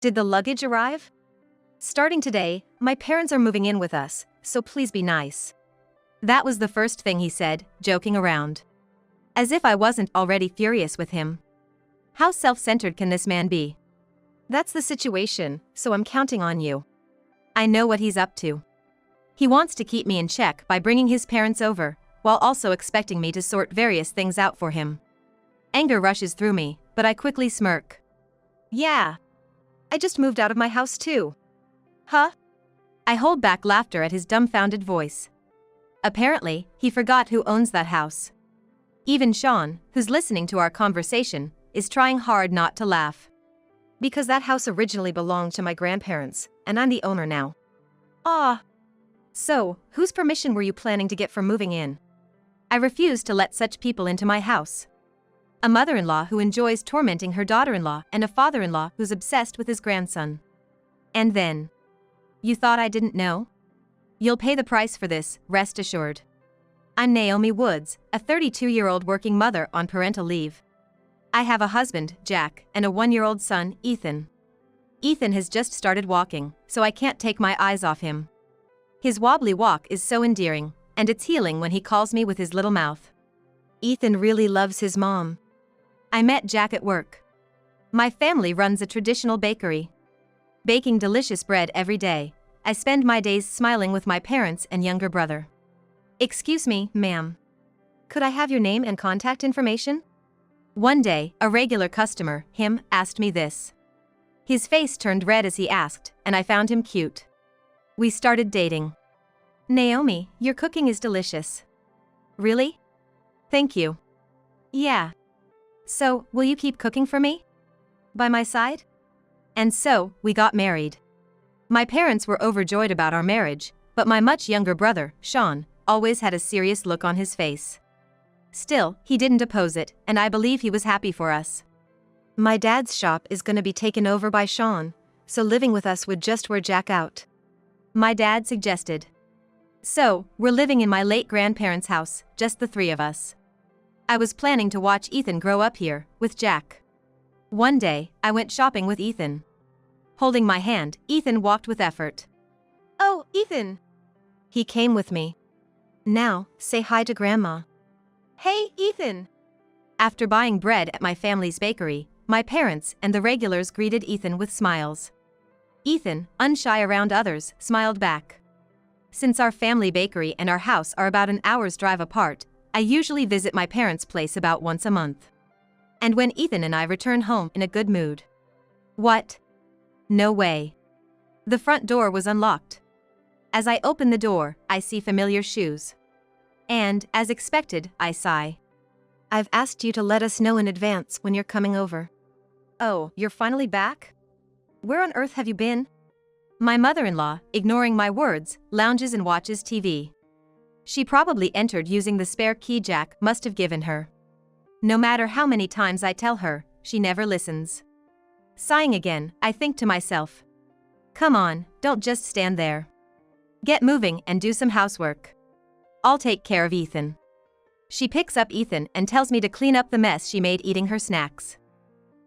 Did the luggage arrive? Starting today, my parents are moving in with us, so please be nice. That was the first thing he said, joking around. As if I wasn't already furious with him. How self-centered can this man be? That's the situation, so I'm counting on you. I know what he's up to. He wants to keep me in check by bringing his parents over, while also expecting me to sort various things out for him. Anger rushes through me, but I quickly smirk. Yeah. I just moved out of my house too. Huh? I hold back laughter at his dumbfounded voice. Apparently, he forgot who owns that house. Even Sean, who's listening to our conversation, is trying hard not to laugh. Because that house originally belonged to my grandparents, and I'm the owner now. Ah. So, whose permission were you planning to get for moving in? I refuse to let such people into my house. A mother-in-law who enjoys tormenting her daughter-in-law and a father-in-law who's obsessed with his grandson. And then. You thought I didn't know? You'll pay the price for this, rest assured. I'm Naomi Woods, a 32-year-old working mother on parental leave. I have a husband, Jack, and a 1-year-old son, Ethan. Ethan has just started walking, so I can't take my eyes off him. His wobbly walk is so endearing, and it's healing when he calls me with his little mouth. Ethan really loves his mom. I met Jack at work. My family runs a traditional bakery. Baking delicious bread every day, I spend my days smiling with my parents and younger brother. Excuse me, ma'am. Could I have your name and contact information? One day, a regular customer, him, asked me this. His face turned red as he asked, and I found him cute. We started dating. Naomi, your cooking is delicious. Really? Thank you. Yeah. So, will you keep cooking for me? By my side? And so, we got married. My parents were overjoyed about our marriage, but my much younger brother, Sean, always had a serious look on his face. Still, he didn't oppose it, and I believe he was happy for us. My dad's shop is gonna be taken over by Sean, so living with us would just wear Jack out. My dad suggested. So, we're living in my late grandparents' house, just the three of us. I was planning to watch Ethan grow up here, with Jack. One day, I went shopping with Ethan. Holding my hand, Ethan walked with effort. Oh, Ethan! He came with me. Now, say hi to Grandma. Hey, Ethan! After buying bread at my family's bakery, my parents and the regulars greeted Ethan with smiles. Ethan, unshy around others, smiled back. Since our family bakery and our house are about an hour's drive apart, I usually visit my parents' place about once a month. And when Ethan and I return home in a good mood. What? No way. The front door was unlocked. As I open the door, I see familiar shoes. And, as expected, I sigh. I've asked you to let us know in advance when you're coming over. Oh, you're finally back? Where on earth have you been? My mother-in-law, ignoring my words, lounges and watches TV. She probably entered using the spare key Jack must have given her. No matter how many times I tell her, she never listens. Sighing again, I think to myself. Come on, don't just stand there. Get moving and do some housework. I'll take care of Ethan. She picks up Ethan and tells me to clean up the mess she made eating her snacks.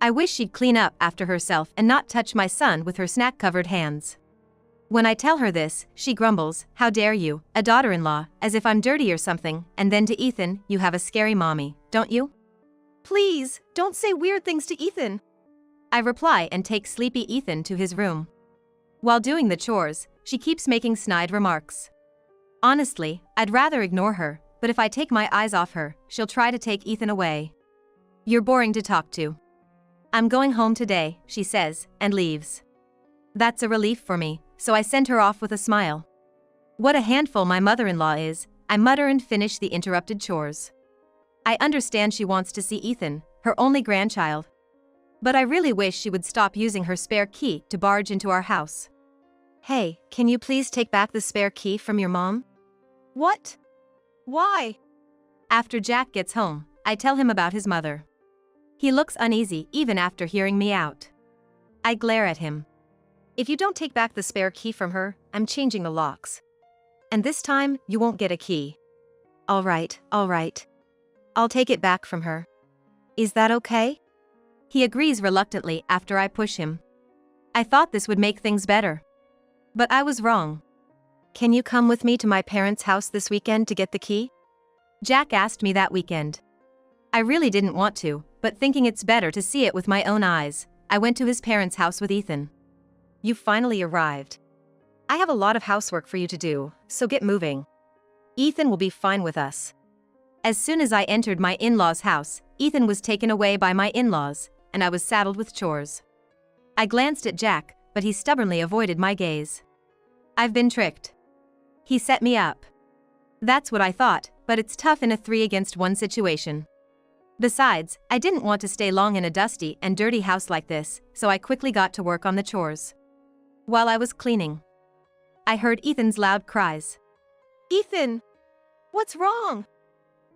I wish she'd clean up after herself and not touch my son with her snack-covered hands. When I tell her this, she grumbles, how dare you, a daughter-in-law, as if I'm dirty or something, and then to Ethan, you have a scary mommy, don't you? Please, don't say weird things to Ethan. I reply and take sleepy Ethan to his room. While doing the chores, she keeps making snide remarks. Honestly, I'd rather ignore her, but if I take my eyes off her, she'll try to take Ethan away. You're boring to talk to. I'm going home today, she says, and leaves. That's a relief for me, so I send her off with a smile. What a handful my mother-in-law is, I mutter and finish the interrupted chores. I understand she wants to see Ethan, her only grandchild. But I really wish she would stop using her spare key to barge into our house. Hey, can you please take back the spare key from your mom? What? Why? After Jack gets home, I tell him about his mother. He looks uneasy even after hearing me out. I glare at him. If you don't take back the spare key from her, I'm changing the locks. And this time, you won't get a key. All right. I'll take it back from her. Is that okay? He agrees reluctantly after I push him. I thought this would make things better. But I was wrong. Can you come with me to my parents' house this weekend to get the key? Jack asked me that weekend. I really didn't want to, but thinking it's better to see it with my own eyes, I went to his parents' house with Ethan. You finally arrived. I have a lot of housework for you to do, so get moving. Ethan will be fine with us. As soon as I entered my in-laws' house, Ethan was taken away by my in-laws, and I was saddled with chores. I glanced at Jack, but he stubbornly avoided my gaze. I've been tricked. He set me up. That's what I thought, but it's tough in a 3-against-1 situation. Besides, I didn't want to stay long in a dusty and dirty house like this, so I quickly got to work on the chores. While I was cleaning, I heard Ethan's loud cries. Ethan! What's wrong?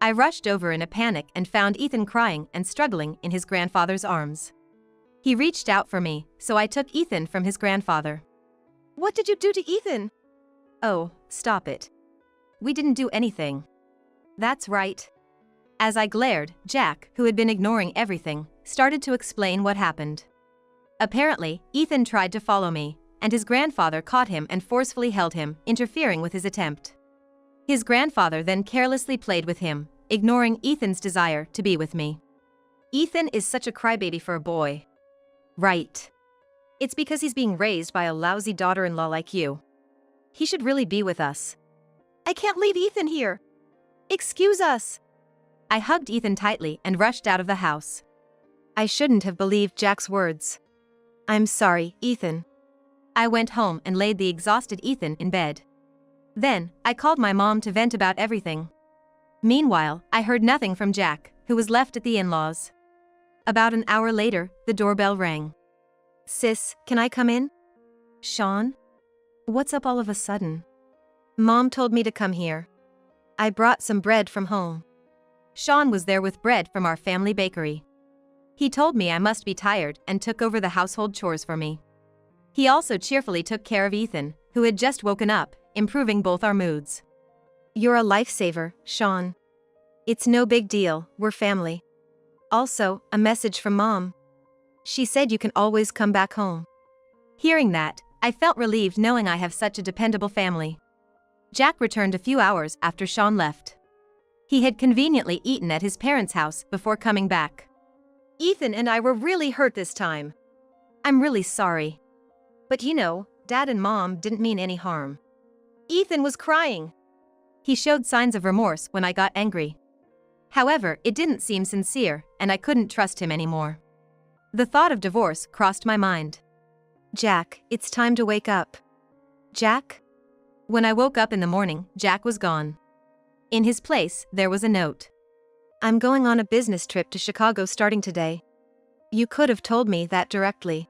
I rushed over in a panic and found Ethan crying and struggling in his grandfather's arms. He reached out for me, so I took Ethan from his grandfather. What did you do to Ethan? Oh, stop it. We didn't do anything. That's right. As I glared, Jack, who had been ignoring everything, started to explain what happened. Apparently, Ethan tried to follow me, and his grandfather caught him and forcefully held him, interfering with his attempt. His grandfather then carelessly played with him, ignoring Ethan's desire to be with me. Ethan is such a crybaby for a boy. Right. It's because he's being raised by a lousy daughter-in-law like you. He should really be with us. I can't leave Ethan here. Excuse us. I hugged Ethan tightly and rushed out of the house. I shouldn't have believed Jack's words. I'm sorry, Ethan. I went home and laid the exhausted Ethan in bed. Then, I called my mom to vent about everything. Meanwhile, I heard nothing from Jack, who was left at the in-laws. About an hour later, the doorbell rang. Sis, can I come in? Sean? What's up all of a sudden? Mom told me to come here. I brought some bread from home. Sean was there with bread from our family bakery. He told me I must be tired and took over the household chores for me. He also cheerfully took care of Ethan, who had just woken up, improving both our moods. You're a lifesaver, Sean. It's no big deal, we're family. Also, a message from Mom. She said you can always come back home. Hearing that, I felt relieved knowing I have such a dependable family. Jack returned a few hours after Sean left. He had conveniently eaten at his parents' house before coming back. Ethan and I were really hurt this time. I'm really sorry. But you know, Dad and Mom didn't mean any harm. Ethan was crying. He showed signs of remorse when I got angry. However, it didn't seem sincere, and I couldn't trust him anymore. The thought of divorce crossed my mind. Jack, it's time to wake up. Jack? When I woke up in the morning, Jack was gone. In his place, there was a note. I'm going on a business trip to Chicago starting today. You could have told me that directly.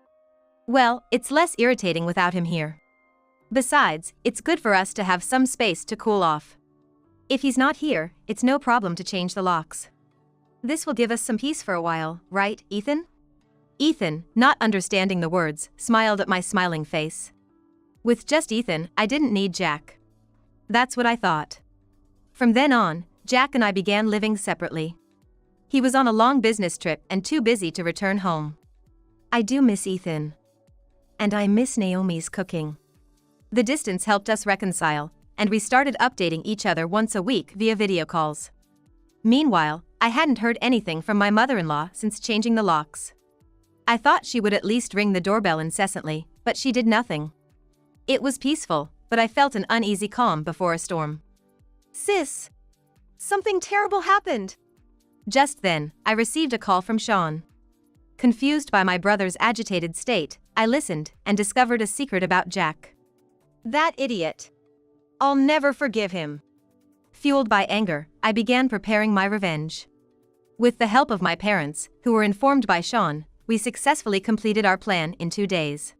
Well, it's less irritating without him here. Besides, it's good for us to have some space to cool off. If he's not here, it's no problem to change the locks. This will give us some peace for a while, right, Ethan? Ethan, not understanding the words, smiled at my smiling face. With just Ethan, I didn't need Jack. That's what I thought. From then on, Jack and I began living separately. He was on a long business trip and too busy to return home. I do miss Ethan. And I miss Naomi's cooking. The distance helped us reconcile, and we started updating each other once a week via video calls. Meanwhile, I hadn't heard anything from my mother-in-law since changing the locks. I thought she would at least ring the doorbell incessantly, but she did nothing. It was peaceful, but I felt an uneasy calm before a storm. Sis! Something terrible happened! Just then, I received a call from Sean. Confused by my brother's agitated state, I listened and discovered a secret about Jack. That idiot! I'll never forgive him. Fueled by anger, I began preparing my revenge. With the help of my parents, who were informed by Sean, we successfully completed our plan in 2 days.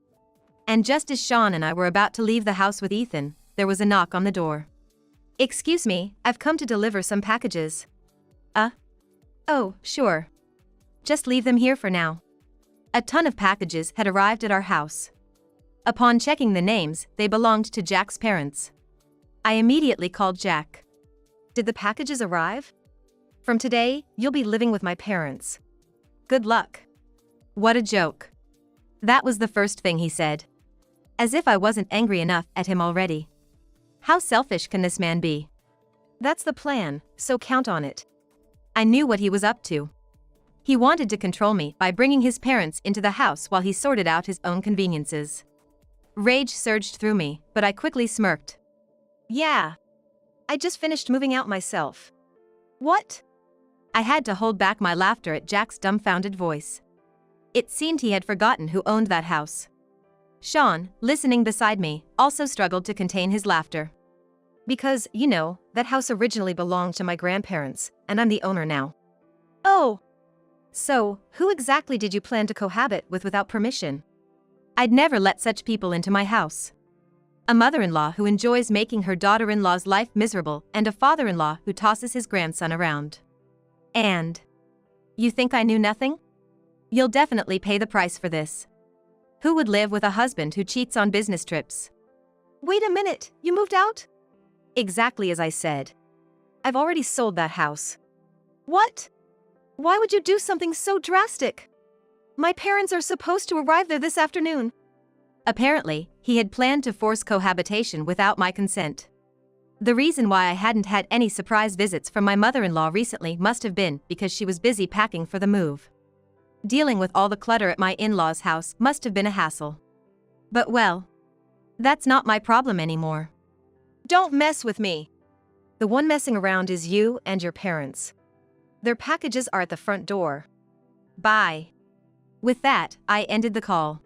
And just as Sean and I were about to leave the house with Ethan, there was a knock on the door. Excuse me, I've come to deliver some packages. Oh, sure. Just leave them here for now. A ton of packages had arrived at our house. Upon checking the names, they belonged to Jack's parents. I immediately called Jack. Did the packages arrive? From today, you'll be living with my parents. Good luck. What a joke. That was the first thing he said. As if I wasn't angry enough at him already. How selfish can this man be? That's the plan, so count on it. I knew what he was up to. He wanted to control me by bringing his parents into the house while he sorted out his own conveniences. Rage surged through me, but I quickly smirked. Yeah. I just finished moving out myself. What? I had to hold back my laughter at Jack's dumbfounded voice. It seemed he had forgotten who owned that house. Sean, listening beside me, also struggled to contain his laughter. Because, that house originally belonged to my grandparents, and I'm the owner now. Oh. So, who exactly did you plan to cohabit with without permission? I'd never let such people into my house. A mother-in-law who enjoys making her daughter-in-law's life miserable, and a father-in-law who tosses his grandson around. And you think I knew nothing? You'll definitely pay the price for this. Who would live with a husband who cheats on business trips? Wait a minute, you moved out? Exactly as I said. I've already sold that house. What? Why would you do something so drastic? My parents are supposed to arrive there this afternoon. Apparently, he had planned to force cohabitation without my consent. The reason why I hadn't had any surprise visits from my mother-in-law recently must have been because she was busy packing for the move. Dealing with all the clutter at my in-laws' house must have been a hassle. But well, that's not my problem anymore. Don't mess with me. The one messing around is you and your parents. Their packages are at the front door. Bye. With that, I ended the call.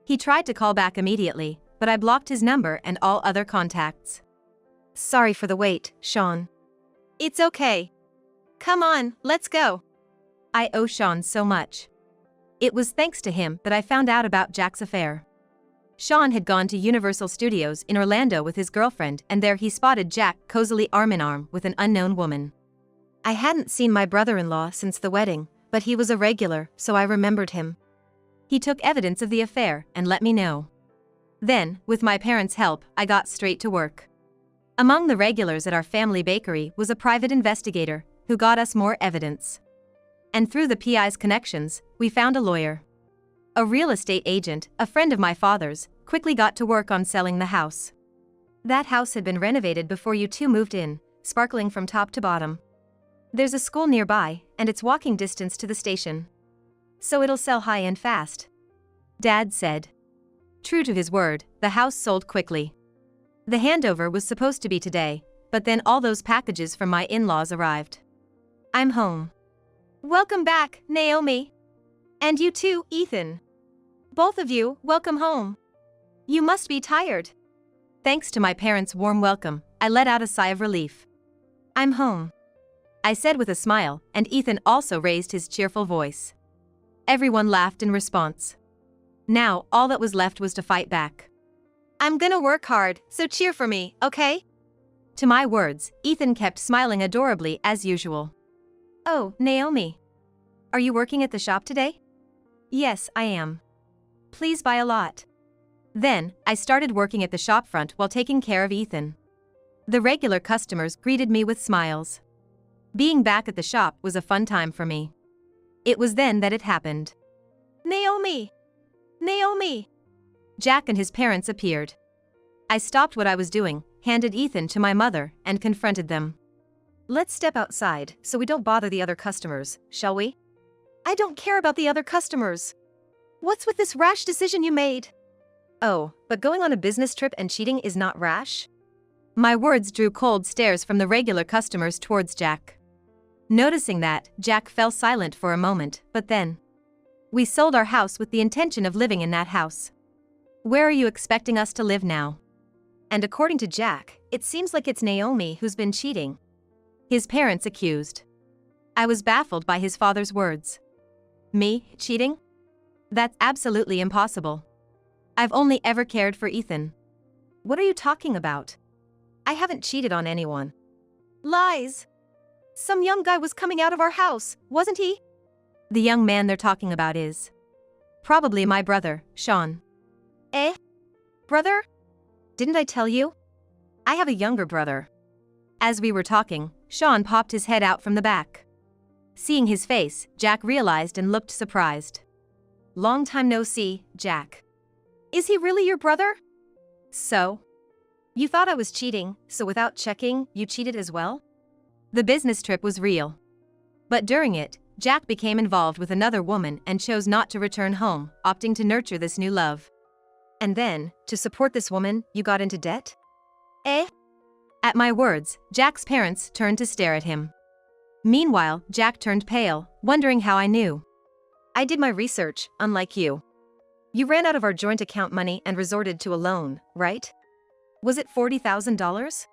He tried to call back immediately, but I blocked his number and all other contacts. Sorry for the wait, Sean. It's okay. Come on, let's go. I owe Sean so much. It was thanks to him that I found out about Jack's affair. Sean had gone to Universal Studios in Orlando with his girlfriend, and there he spotted Jack cozily arm-in-arm with an unknown woman. I hadn't seen my brother-in-law since the wedding, but he was a regular, so I remembered him. He took evidence of the affair and let me know. Then, with my parents' help, I got straight to work. Among the regulars at our family bakery was a private investigator who got us more evidence. And through the PI's connections, we found a lawyer. A real estate agent, a friend of my father's, quickly got to work on selling the house. That house had been renovated before you two moved in, sparkling from top to bottom. There's a school nearby, and it's walking distance to the station. So it'll sell high and fast. Dad said. True to his word, the house sold quickly. The handover was supposed to be today, but then all those packages from my in-laws arrived. I'm home. Welcome back, Naomi. And you too, Ethan. Both of you, welcome home. You must be tired. Thanks to my parents' warm welcome, I let out a sigh of relief. I'm home, I said with a smile, and Ethan also raised his cheerful voice. Everyone laughed in response. Now, all that was left was to fight back. I'm gonna work hard, so cheer for me, okay? To my words, Ethan kept smiling adorably as usual. Oh, Naomi. Are you working at the shop today? Yes, I am. Please buy a lot. Then, I started working at the shop front while taking care of Ethan. The regular customers greeted me with smiles. Being back at the shop was a fun time for me. It was then that it happened. Naomi! Naomi! Jack and his parents appeared. I stopped what I was doing, handed Ethan to my mother, and confronted them. Let's step outside so we don't bother the other customers, shall we? I don't care about the other customers. What's with this rash decision you made? Oh, but going on a business trip and cheating is not rash? My words drew cold stares from the regular customers towards Jack. Noticing that, Jack fell silent for a moment, but then. We sold our house with the intention of living in that house. Where are you expecting us to live now? And according to Jack, it seems like it's Naomi who's been cheating. His parents accused. I was baffled by his father's words. Me, cheating? That's absolutely impossible. I've only ever cared for Ethan. What are you talking about? I haven't cheated on anyone. Lies! Some young guy was coming out of our house, wasn't he? The young man they're talking about is probably my brother, Sean. Eh? Brother? Didn't I tell you? I have a younger brother. As we were talking, Sean popped his head out from the back. Seeing his face, Jack realized and looked surprised. long time no see, Jack. Is he really your brother? So? You thought I was cheating, so without checking, you cheated as well? The business trip was real. But during it, Jack became involved with another woman and chose not to return home, opting to nurture this new love. And then, to support this woman, you got into debt? Eh? At my words, Jack's parents turned to stare at him. Meanwhile, Jack turned pale, wondering how I knew. I did my research, unlike you. You ran out of our joint account money and resorted to a loan, right? Was it $40,000?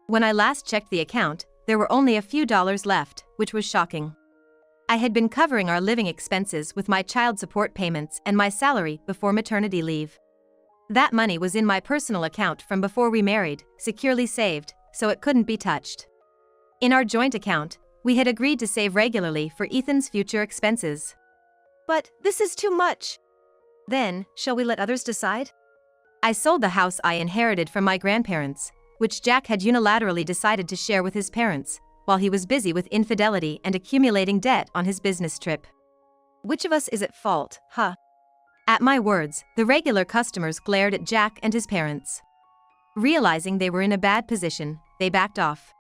When I last checked the account, there were only a few dollars left, which was shocking. I had been covering our living expenses with my child support payments and my salary before maternity leave. That money was in my personal account from before we married, securely saved, so it couldn't be touched. In our joint account, we had agreed to save regularly for Ethan's future expenses. But this is too much. Then, shall we let others decide? I sold the house I inherited from my grandparents, which Jack had unilaterally decided to share with his parents, while he was busy with infidelity and accumulating debt on his business trip. Which of us is at fault, huh? At my words, the regular customers glared at Jack and his parents. Realizing they were in a bad position, they backed off.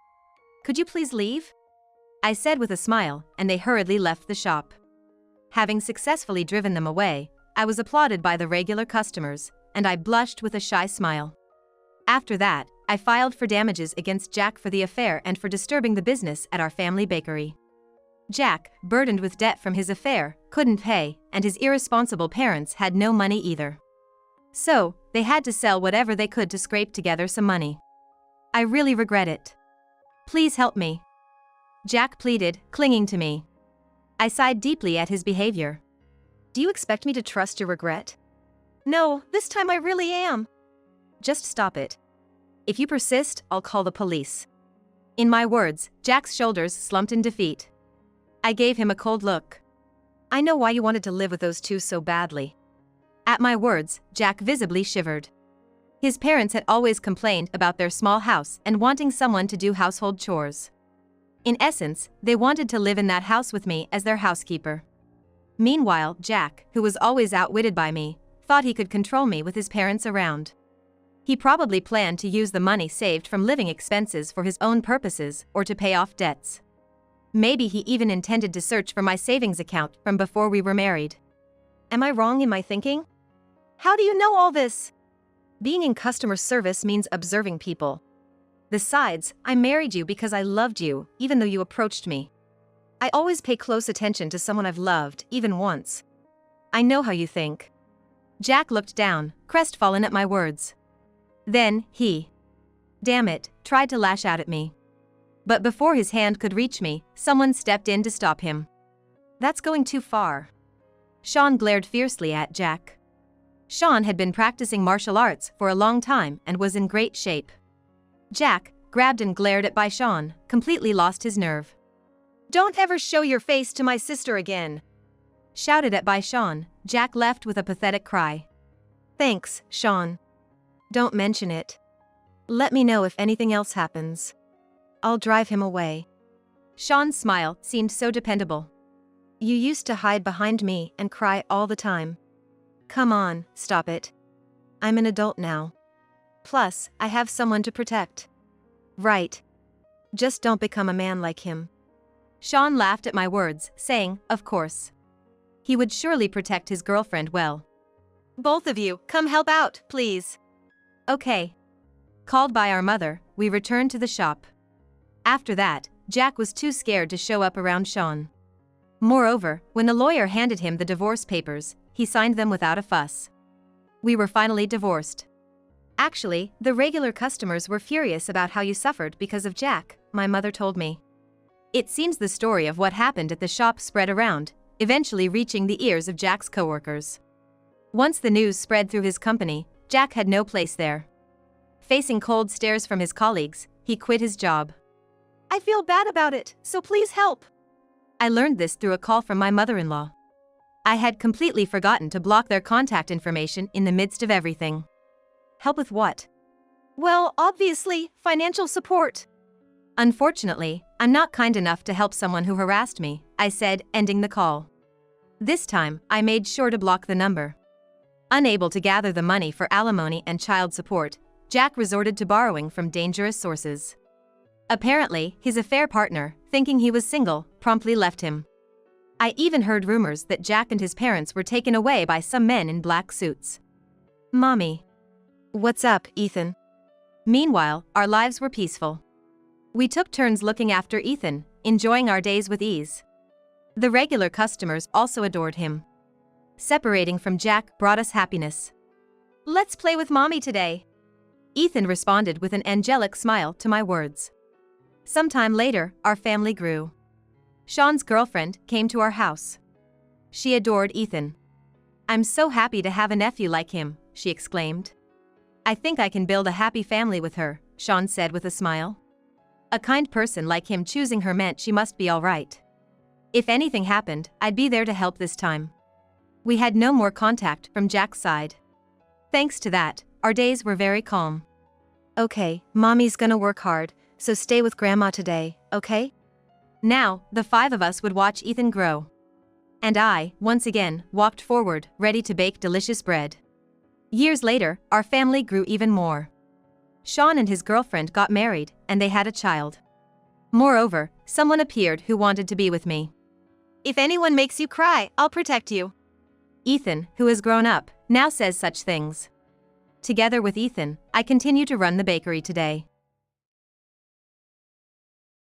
Could you please leave? I said with a smile, and they hurriedly left the shop. Having successfully driven them away, I was applauded by the regular customers, and I blushed with a shy smile. After that, I filed for damages against Jack for the affair and for disturbing the business at our family bakery. Jack, burdened with debt from his affair, couldn't pay, and his irresponsible parents had no money either. So, they had to sell whatever they could to scrape together some money. I really regret it. Please help me. Jack pleaded, clinging to me. I sighed deeply at his behavior. Do you expect me to trust your regret? No, this time I really am. Just stop it. If you persist, I'll call the police. In my words, Jack's shoulders slumped in defeat. I gave him a cold look. I know why you wanted to live with those two so badly. At my words, Jack visibly shivered. His parents had always complained about their small house and wanting someone to do household chores. In essence, they wanted to live in that house with me as their housekeeper. Meanwhile, Jack, who was always outwitted by me, thought he could control me with his parents around. He probably planned to use the money saved from living expenses for his own purposes or to pay off debts. Maybe he even intended to search for my savings account from before we were married. Am I wrong in my thinking? How do you know all this? Being in customer service means observing people. Besides, I married you because I loved you, even though you approached me. I always pay close attention to someone I've loved, even once. I know how you think. Jack looked down, crestfallen at my words. Then, he, damn it, tried to lash out at me. But before his hand could reach me, someone stepped in to stop him. That's going too far. Sean glared fiercely at Jack. Sean had been practicing martial arts for a long time and was in great shape. Jack, grabbed and glared at by Sean, completely lost his nerve. Don't ever show your face to my sister again. Shouted at by Sean, Jack left with a pathetic cry. Thanks, Sean. Don't mention it. Let me know if anything else happens. I'll drive him away. Sean's smile seemed so dependable. You used to hide behind me and cry all the time. Come on, stop it. I'm an adult now. Plus, I have someone to protect. Right. Just don't become a man like him. Sean laughed at my words, saying, of course. He would surely protect his girlfriend well. Both of you, come help out, please. Okay. Called by our mother, we returned to the shop. After that, Jack was too scared to show up around Sean. Moreover, when the lawyer handed him the divorce papers, he signed them without a fuss. We were finally divorced. Actually, the regular customers were furious about how you suffered because of Jack, my mother told me. It seems the story of what happened at the shop spread around, eventually reaching the ears of Jack's coworkers. Once the news spread through his company, Jack had no place there. Facing cold stares from his colleagues, he quit his job. I feel bad about it, so please help. I learned this through a call from my mother-in-law. I had completely forgotten to block their contact information in the midst of everything. Help with what? Well, obviously, financial support. Unfortunately, I'm not kind enough to help someone who harassed me, I said, ending the call. This time, I made sure to block the number. Unable to gather the money for alimony and child support, Jack resorted to borrowing from dangerous sources. Apparently, his affair partner, thinking he was single, promptly left him. I even heard rumors that Jack and his parents were taken away by some men in black suits. Mommy. What's up, Ethan? Meanwhile, our lives were peaceful. We took turns looking after Ethan, enjoying our days with ease. The regular customers also adored him. Separating from Jack brought us happiness. Let's play with Mommy today. Ethan responded with an angelic smile to my words. Sometime later, our family grew. Sean's girlfriend came to our house. She adored Ethan. I'm so happy to have a nephew like him, she exclaimed. I think I can build a happy family with her, Sean said with a smile. A kind person like him choosing her meant she must be all right. If anything happened, I'd be there to help this time. We had no more contact from Jack's side. Thanks to that, our days were very calm. Okay, Mommy's gonna work hard, so stay with Grandma today, okay? Now, the five of us would watch Ethan grow. And I, once again, walked forward, ready to bake delicious bread. Years later, our family grew even more. Sean and his girlfriend got married, and they had a child. Moreover, someone appeared who wanted to be with me. If anyone makes you cry, I'll protect you. Ethan, who has grown up, now says such things. Together with Ethan, I continue to run the bakery today.